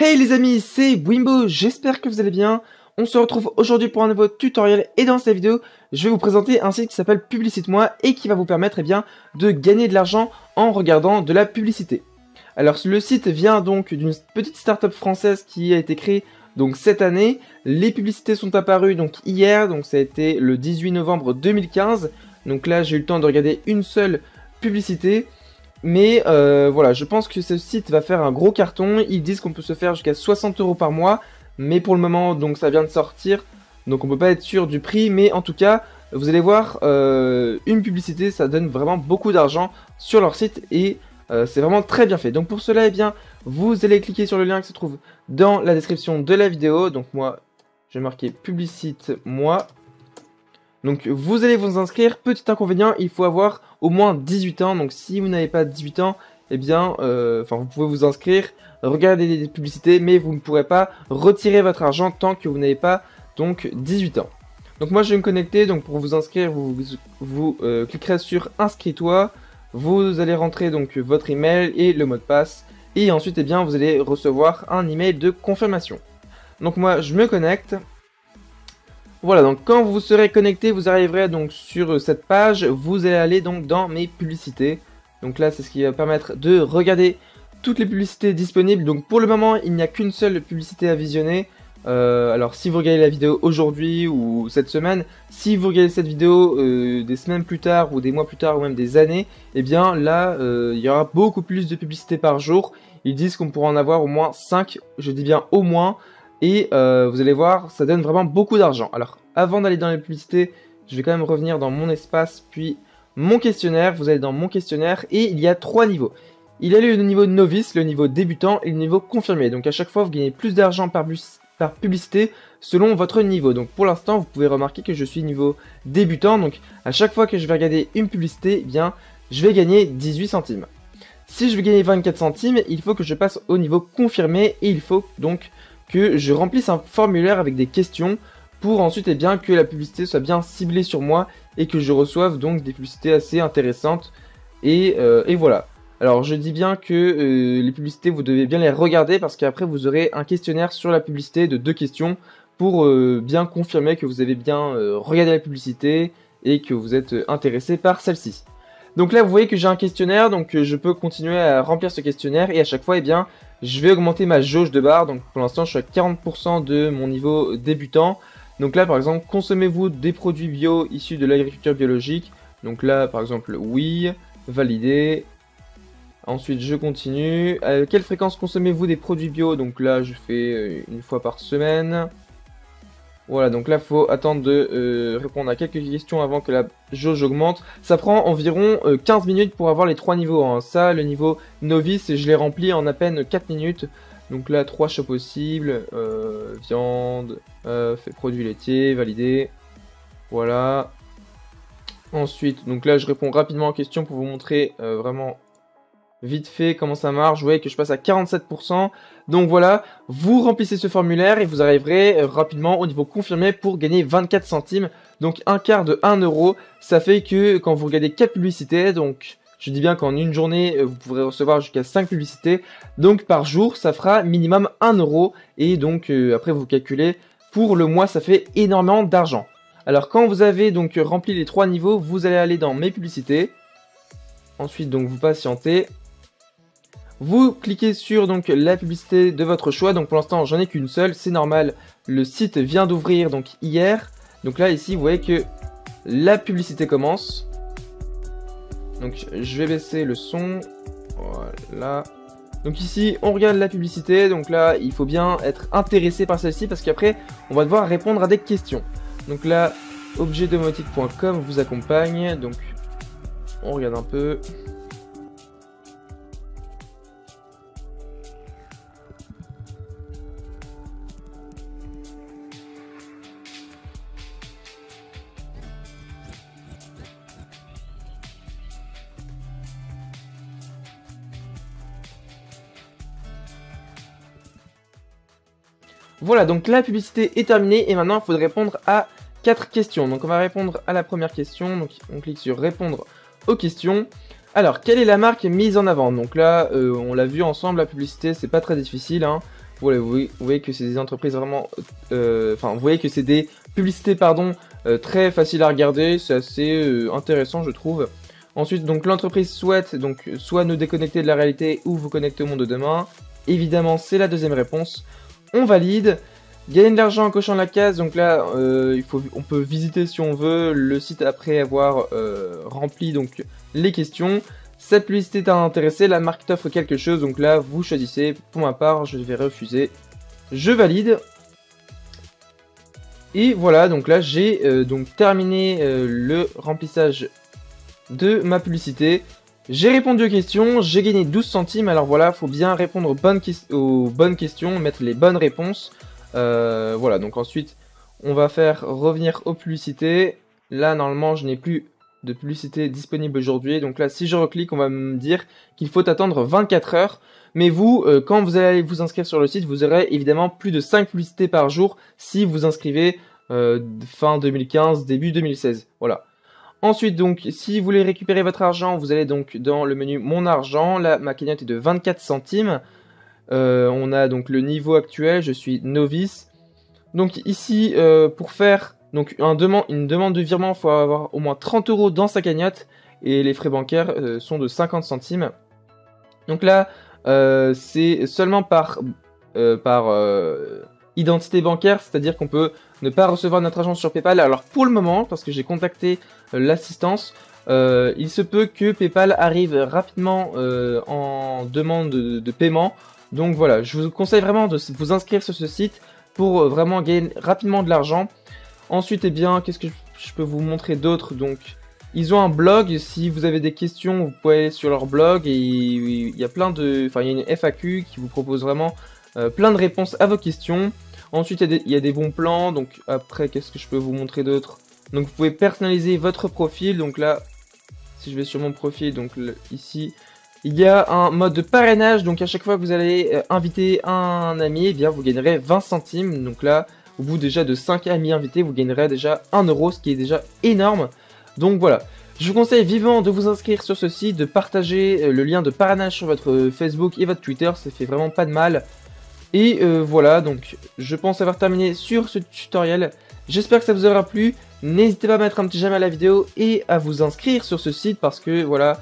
Hey les amis, c'est Bwimbo, j'espère que vous allez bien. On se retrouve aujourd'hui pour un nouveau tutoriel et dans cette vidéo, je vais vous présenter un site qui s'appelle Publicite-moi et qui va vous permettre de gagner de l'argent en regardant de la publicité. Alors le site vient donc d'une petite start-up française qui a été créée donc cette année. Les publicités sont apparues donc hier, donc ça a été le 18 novembre 2015. Donc là j'ai eu le temps de regarder une seule publicité. Mais voilà, je pense que ce site va faire un gros carton. Ils disent qu'on peut se faire jusqu'à 60 € par mois. Mais pour le moment, donc ça vient de sortir. Donc on peut pas être sûr du prix. Mais en tout cas, vous allez voir, une publicité, ça donne vraiment beaucoup d'argent sur leur site. Et c'est vraiment très bien fait. Donc pour cela, eh bien, vous allez cliquer sur le lien qui se trouve dans la description de la vidéo. Donc moi, je vais marquer Publicite-moi. Donc vous allez vous inscrire. Petit inconvénient, il faut avoir au moins 18 ans. Donc si vous n'avez pas 18 ans, eh bien, vous pouvez vous inscrire, regarder des publicités, mais vous ne pourrez pas retirer votre argent tant que vous n'avez pas donc 18 ans. Donc moi je vais me connecter. Donc pour vous inscrire, vous cliquerez sur Inscris-toi. Vous allez rentrer donc votre email et le mot de passe. Et ensuite, eh bien, vous allez recevoir un email de confirmation. Donc moi je me connecte. Voilà, donc quand vous serez connecté, vous arriverez donc sur cette page, vous allez aller donc dans mes publicités. Donc là, c'est ce qui va permettre de regarder toutes les publicités disponibles. Donc pour le moment, il n'y a qu'une seule publicité à visionner. Alors si vous regardez la vidéo aujourd'hui ou cette semaine, si vous regardez cette vidéo des semaines plus tard ou des mois plus tard ou même des années, eh bien là, il y aura beaucoup plus de publicités par jour. Ils disent qu'on pourra en avoir au moins 5, je dis bien au moins. Et vous allez voir, ça donne vraiment beaucoup d'argent. Alors, avant d'aller dans les publicités, je vais quand même revenir dans mon espace, puis mon questionnaire. Vous allez dans mon questionnaire et il y a 3 niveaux. Il y a le niveau novice, le niveau débutant et le niveau confirmé. Donc à chaque fois, vous gagnez plus d'argent par publicité selon votre niveau. Donc pour l'instant, vous pouvez remarquer que je suis niveau débutant. Donc à chaque fois que je vais regarder une publicité, eh bien, je vais gagner 18 centimes. Si je veux gagner 24 centimes, il faut que je passe au niveau confirmé et il faut donc que je remplisse un formulaire avec des questions pour ensuite que la publicité soit bien ciblée sur moi et que je reçoive donc des publicités assez intéressantes et voilà. Alors je dis bien que les publicités vous devez bien les regarder parce qu'après vous aurez un questionnaire sur la publicité de 2 questions pour bien confirmer que vous avez bien regardé la publicité et que vous êtes intéressé par celle-ci. Donc là vous voyez que j'ai un questionnaire, donc je peux continuer à remplir ce questionnaire et à chaque fois je vais augmenter ma jauge de barre. Donc pour l'instant je suis à 40% de mon niveau débutant. Donc là par exemple, consommez-vous des produits bio issus de l'agriculture biologique? Donc là par exemple oui, validé. Ensuite je continue. À quelle fréquence consommez-vous des produits bio? Donc là je fais une fois par semaine. Voilà, donc là, il faut attendre de répondre à quelques questions avant que la jauge augmente. Ça prend environ 15 minutes pour avoir les 3 niveaux. Hein. Ça, le niveau novice, je l'ai rempli en à peine 4 minutes. Donc là, 3 choix possibles. Viande, produits laitiers, validé. Voilà. Ensuite, donc là, je réponds rapidement aux questions pour vous montrer vraiment vite fait comment ça marche. Vous voyez que je passe à 47%. Donc voilà, vous remplissez ce formulaire et vous arriverez rapidement au niveau confirmé pour gagner 24 centimes. Donc un quart de 1 €. Ça fait que quand vous regardez 4 publicités, donc je dis bien qu'en une journée, vous pourrez recevoir jusqu'à 5 publicités. Donc par jour, ça fera minimum 1 €. Et donc après vous calculez, pour le mois, ça fait énormément d'argent. Alors quand vous avez donc rempli les 3 niveaux, vous allez aller dans mes publicités. Ensuite donc vous patientez. Vous cliquez sur donc la publicité de votre choix. Donc pour l'instant j'en ai qu'une seule, c'est normal. Le site vient d'ouvrir donc hier. Donc là ici vous voyez que la publicité commence. Donc je vais baisser le son. Voilà. Donc ici on regarde la publicité. Donc là il faut bien être intéressé par celle-ci parce qu'après on va devoir répondre à des questions. Donc là objetdomotique.com vous accompagne. Donc on regarde un peu. Voilà, donc la publicité est terminée et maintenant il faut répondre à 4 questions. Donc on va répondre à la première question, donc on clique sur répondre aux questions. Alors, quelle est la marque mise en avant? Donc là, on l'a vu ensemble, la publicité, c'est pas très difficile. Hein. Voilà, vous voyez que c'est des entreprises vraiment... Enfin, vous voyez que c'est des publicités, pardon, très faciles à regarder. C'est assez intéressant, je trouve. Ensuite, donc l'entreprise souhaite donc soit nous déconnecter de la réalité ou vous connecter au monde de demain. Évidemment, c'est la deuxième réponse. On valide. Gagner de l'argent en cochant la case, donc là, on peut visiter si on veut le site après avoir rempli donc les questions. Cette publicité t'a intéressé, la marque t'offre quelque chose, donc là, vous choisissez. Pour ma part, je vais refuser. Je valide. Et voilà, donc là, j'ai donc terminé le remplissage de ma publicité. J'ai répondu aux questions, j'ai gagné 12 centimes. Alors voilà, faut bien répondre aux bonnes questions, mettre les bonnes réponses. Voilà, donc ensuite, on va faire revenir aux publicités. Là, normalement, je n'ai plus de publicité disponible aujourd'hui. Donc là, si je reclique, on va me dire qu'il faut attendre 24 heures. Mais vous, quand vous allez vous inscrire sur le site, vous aurez évidemment plus de 5 publicités par jour si vous inscrivez fin 2015, début 2016. Voilà. Ensuite, donc, si vous voulez récupérer votre argent, vous allez donc dans le menu Mon argent. Là, ma cagnotte est de 24 centimes. On a donc le niveau actuel, je suis novice. Donc ici, pour faire donc une demande de virement, il faut avoir au moins 30 € dans sa cagnotte. Et les frais bancaires sont de 50 centimes. Donc là, c'est seulement par identité bancaire, c'est-à-dire qu'on peut ne pas recevoir notre argent sur PayPal. Alors pour le moment, parce que j'ai contacté l'assistance, il se peut que PayPal arrive rapidement en demande de paiement. Donc voilà, je vous conseille vraiment de vous inscrire sur ce site pour vraiment gagner rapidement de l'argent. Ensuite, eh bien, qu'est-ce que je peux vous montrer d'autre? Donc, ils ont un blog. Si vous avez des questions, vous pouvez aller sur leur blog et il y a plein de, enfin, il y a une FAQ qui vous propose vraiment plein de réponses à vos questions. Ensuite, il y a des bons plans. Donc après, qu'est-ce que je peux vous montrer d'autre? Donc, vous pouvez personnaliser votre profil. Donc là, si je vais sur mon profil, donc ici. Il y a un mode de parrainage, donc à chaque fois que vous allez inviter un ami, eh bien vous gagnerez 20 centimes. Donc là, au bout déjà de 5 amis invités, vous gagnerez déjà 1 €, ce qui est déjà énorme. Donc voilà, je vous conseille vivement de vous inscrire sur ce site, de partager le lien de parrainage sur votre Facebook et votre Twitter, ça fait vraiment pas de mal. Et voilà, donc je pense avoir terminé sur ce tutoriel. J'espère que ça vous aura plu. N'hésitez pas à mettre un petit j'aime à la vidéo et à vous inscrire sur ce site parce que voilà...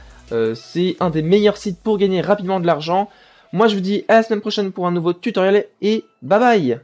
c'est un des meilleurs sites pour gagner rapidement de l'argent. Moi je vous dis à la semaine prochaine pour un nouveau tutoriel et bye bye.